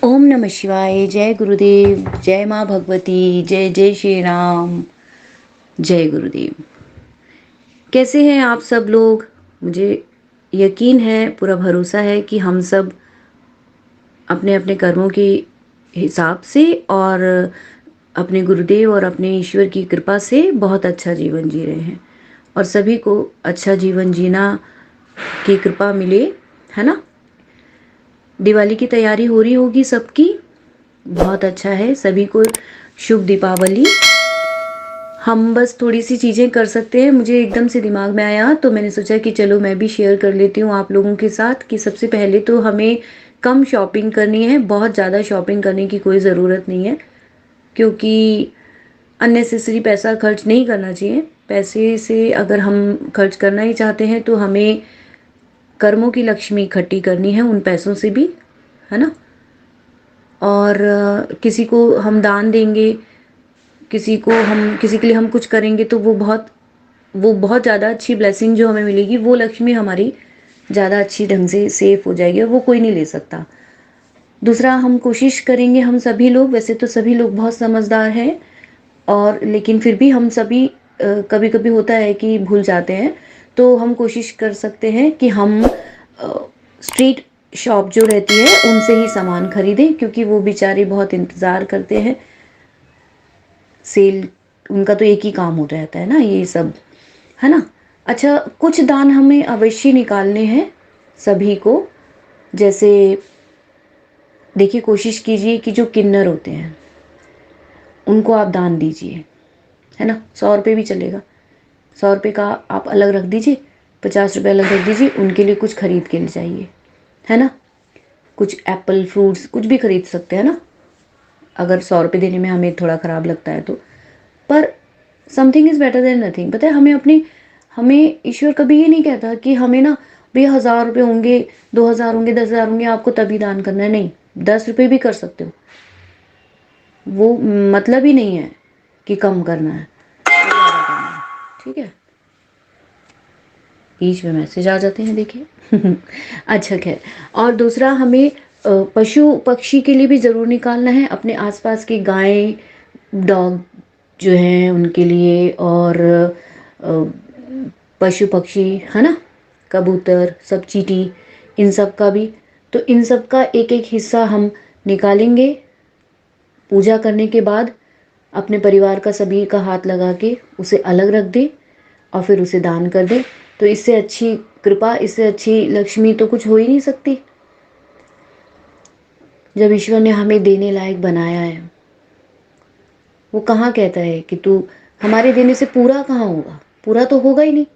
ओम नमः शिवाय। जय गुरुदेव। जय माँ भगवती। जय जय श्री राम। जय गुरुदेव। कैसे हैं आप सब लोग? मुझे यकीन है, पूरा भरोसा है कि हम सब अपने अपने कर्मों के हिसाब से और अपने गुरुदेव और अपने ईश्वर की कृपा से बहुत अच्छा जीवन जी रहे हैं और सभी को अच्छा जीवन जीना की कृपा मिले, है ना। दिवाली की तैयारी हो रही होगी सबकी। बहुत अच्छा है। सभी को शुभ दीपावली। हम बस थोड़ी सी चीज़ें कर सकते हैं, मुझे एकदम से दिमाग में आया तो मैंने सोचा कि चलो मैं भी शेयर कर लेती हूँ आप लोगों के साथ कि सबसे पहले तो हमें कम शॉपिंग करनी है। बहुत ज़्यादा शॉपिंग करने की कोई ज़रूरत नहीं है, क्योंकि अननेसेसरी पैसा खर्च नहीं करना चाहिए। पैसे से अगर हम खर्च करना ही चाहते हैं तो हमें कर्मों की लक्ष्मी इकट्ठी करनी है उन पैसों से भी, है ना। और किसी को हम दान देंगे, किसी के लिए हम कुछ करेंगे तो वो बहुत ज़्यादा अच्छी ब्लेसिंग जो हमें मिलेगी, वो लक्ष्मी हमारी ज़्यादा अच्छी ढंग से सेफ हो जाएगी और वो कोई नहीं ले सकता। दूसरा, हम कोशिश करेंगे, हम सभी लोग, वैसे तो सभी लोग बहुत समझदार हैं और लेकिन फिर भी हम सभी कभी कभी होता है कि भूल जाते हैं। तो हम कोशिश कर सकते हैं कि हम स्ट्रीट शॉप जो रहती है उनसे ही सामान खरीदें, क्योंकि वो बेचारे बहुत इंतज़ार करते हैं। सेल, उनका तो एक ही काम हो रहता है ना ये सब, है ना। अच्छा, कुछ दान हमें अवश्य निकालने हैं सभी को। जैसे देखिए, कोशिश कीजिए कि जो किन्नर होते हैं उनको आप दान दीजिए, है ना। 100 रुपये भी चलेगा। 100 रुपये का आप अलग रख दीजिए, 50 रुपये अलग रख दीजिए, उनके लिए कुछ खरीद के ले जाइए, है ना। कुछ एप्पल फ्रूट्स कुछ भी खरीद सकते हैं ना, अगर 100 रुपये देने में हमें थोड़ा ख़राब लगता है तो। पर something is better than nothing. पता है, हमें ईश्वर कभी ये नहीं कहता कि हमें ना भाई 1000 रुपये होंगे, 2000 होंगे, 10,000 होंगे आपको तभी दान करना है। नहीं, 10 रुपये भी कर सकते हो। वो मतलब ही नहीं है कि कम करना है, ज़्यादा करना है, ठीक है। बीच में मैसेज आ जाते हैं, देखिए। अच्छा, खैर। और दूसरा, हमें पशु पक्षी के लिए भी ज़रूर निकालना है, अपने आसपास की गाय डॉग जो हैं उनके लिए, और पशु पक्षी, है ना, कबूतर सब, चींटी, इन सब का भी। तो इन सब का एक एक हिस्सा हम निकालेंगे पूजा करने के बाद। अपने परिवार का सभी का हाथ लगा के उसे अलग रख दे और फिर उसे दान कर दे। तो इससे अच्छी कृपा, इससे अच्छी लक्ष्मी तो कुछ हो ही नहीं सकती। जब ईश्वर ने हमें देने लायक बनाया है, वो कहाँ कहता है कि तू हमारे देने से पूरा कहाँ होगा? पूरा तो होगा ही नहीं।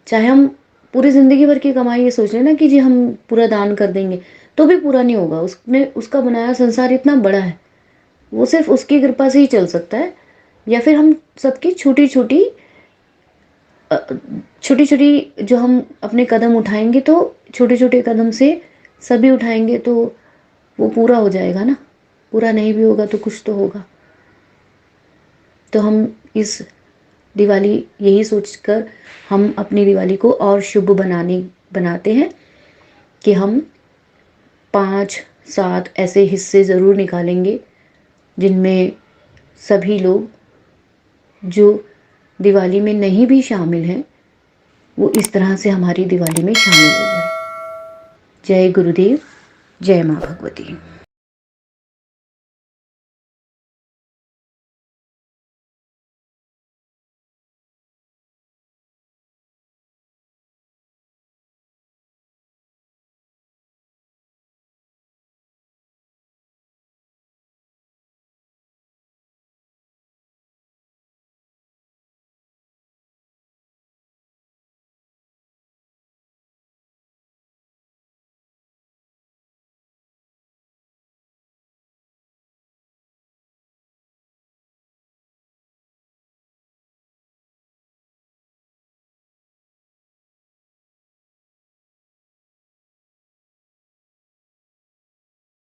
चाहे हम पूरी ज़िंदगी भर की कमाई ये सोच लें ना कि जी हम पूरा दान कर देंगे, तो भी पूरा नहीं होगा। उसने, उसका बनाया संसार इतना बड़ा है, वो सिर्फ उसकी कृपा से ही चल सकता है। या फिर हम सबकी छोटी छोटी छोटी छोटी जो हम अपने कदम उठाएंगे, तो छोटे छोटे कदम से सभी उठाएंगे तो वो पूरा हो जाएगा ना। पूरा नहीं भी होगा तो कुछ तो होगा। तो हम इस दिवाली यही सोचकर हम अपनी दिवाली को और शुभ बनाते हैं कि हम 5-7 ऐसे हिस्से ज़रूर निकालेंगे जिनमें सभी लोग जो दिवाली में नहीं भी शामिल हैं वो इस तरह से हमारी दिवाली में शामिल हो जाए। जय गुरुदेव। जय माँ भगवती।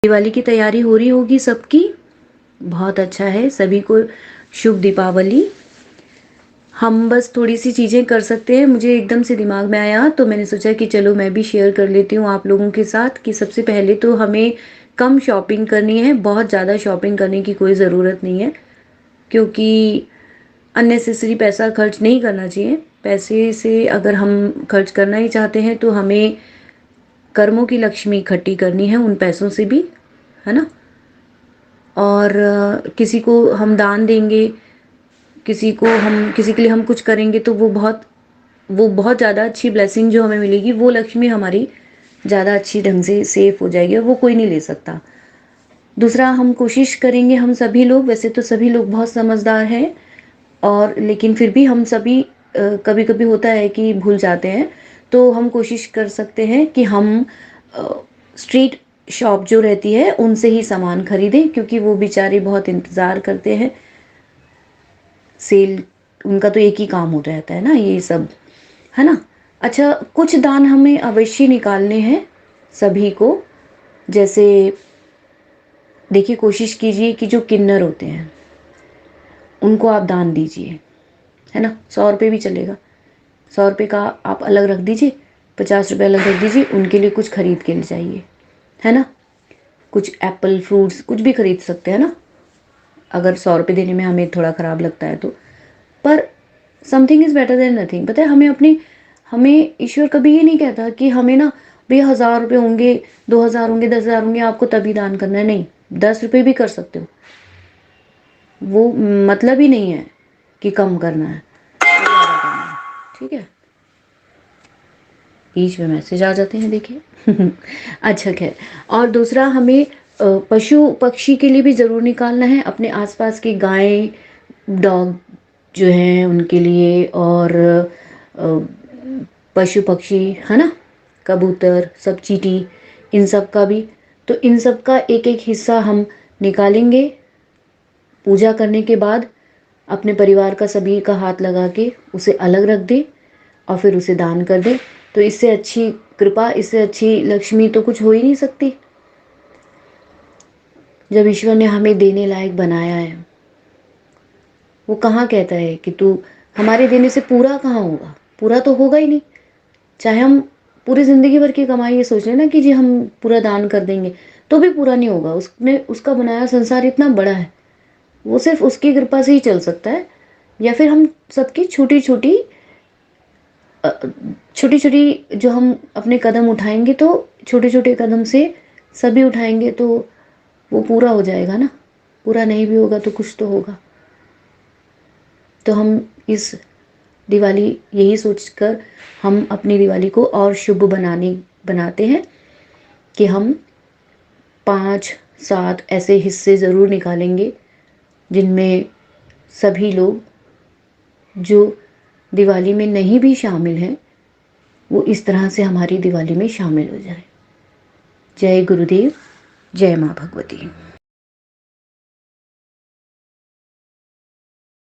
दिवाली की तैयारी हो रही होगी सबकी। बहुत अच्छा है। सभी को शुभ दीपावली। हम बस थोड़ी सी चीज़ें कर सकते हैं, मुझे एकदम से दिमाग में आया तो मैंने सोचा कि चलो मैं भी शेयर कर लेती हूँ आप लोगों के साथ कि सबसे पहले तो हमें कम शॉपिंग करनी है, बहुत ज़्यादा शॉपिंग करने की कोई ज़रूरत नहीं है, क्योंकि अननेसेसरी पैसा खर्च नहीं करना चाहिए। पैसे से अगर हम खर्च करना ही चाहते हैं तो हमें कर्मों की लक्ष्मी इकट्ठी करनी है उन पैसों से भी, है ना? और किसी को हम दान देंगे, किसी के लिए हम कुछ करेंगे तो वो बहुत ज़्यादा अच्छी ब्लेसिंग जो हमें मिलेगी, वो लक्ष्मी हमारी ज़्यादा अच्छी ढंग से सेफ हो जाएगी और वो कोई नहीं ले सकता। दूसरा, हम कोशिश करेंगे, हम सभी लोग, वैसे तो सभी लोग बहुत समझदार हैं, और लेकिन फिर भी हम सभी कभी कभी होता है कि भूल जाते हैं, तो हम कोशिश कर सकते हैं कि हम स्ट्रीट शॉप जो रहती है उनसे ही सामान खरीदें, क्योंकि वो बेचारे बहुत इंतज़ार करते हैं सेल, उनका तो एक ही काम हो रहता है ना ये सब, है ना? अच्छा, कुछ दान हमें अवश्य निकालने हैं सभी को। जैसे देखिए, कोशिश कीजिए कि जो किन्नर होते हैं उनको आप दान दीजिए, है ना? 100 रुपये भी चलेगा। 100 रुपये का आप अलग रख दीजिए, 50 रुपये अलग रख दीजिए, उनके लिए कुछ खरीद के ले जाइए, है ना? कुछ एप्पल फ्रूट्स कुछ भी खरीद सकते हैं ना, अगर 100 रुपये देने में हमें थोड़ा ख़राब लगता है तो। पर something is better than nothing. पता है, हमें ईश्वर कभी ये नहीं कहता कि हमें ना भाई 1000 रुपये होंगे, 2000 होंगे, 10,000 होंगे आपको तभी दान करना है। नहीं, 10 रुपये भी कर सकते हो, वो मतलब ही नहीं है कि कम करना है, ज़्यादा करना है, ठीक है? बीच में मैसेज आ जाते हैं, देखिए। अच्छा, खैर। और दूसरा, हमें पशु पक्षी के लिए भी ज़रूर निकालना है, अपने आसपास की गाय डॉग जो हैं उनके लिए, और पशु पक्षी, है ना, कबूतर सब, चींटी, इन सब का भी। तो इन सब का एक एक हिस्सा हम निकालेंगे पूजा करने के बाद, अपने परिवार का सभी का हाथ लगा के उसे अलग रख दे और फिर उसे दान कर दे। तो इससे अच्छी कृपा, इससे अच्छी लक्ष्मी तो कुछ हो ही नहीं सकती। जब ईश्वर ने हमें देने लायक बनाया है, वो कहाँ कहता है कि तू हमारे देने से पूरा कहाँ होगा? पूरा तो होगा ही नहीं। चाहे हम पूरी ज़िंदगी भर की कमाई ये सोच लें ना कि जी हम पूरा दान कर देंगे, तो भी पूरा नहीं होगा। उसने उसका बनाया संसार इतना बड़ा है, वो सिर्फ उसकी कृपा से ही चल सकता है। या फिर हम सबकी छोटी छोटी छोटी छोटी जो हम अपने कदम उठाएंगे, तो छोटे छोटे कदम से सभी उठाएंगे तो वो पूरा हो जाएगा ना। पूरा नहीं भी होगा तो कुछ तो होगा। तो हम इस दिवाली यही सोचकर हम अपनी दिवाली को और शुभ बनाते हैं कि हम 5-7 ऐसे हिस्से ज़रूर निकालेंगे जिनमें सभी लोग जो दिवाली में नहीं भी शामिल हैं वो इस तरह से हमारी दिवाली में शामिल हो जाए। जय गुरुदेव, जय माँ भगवती।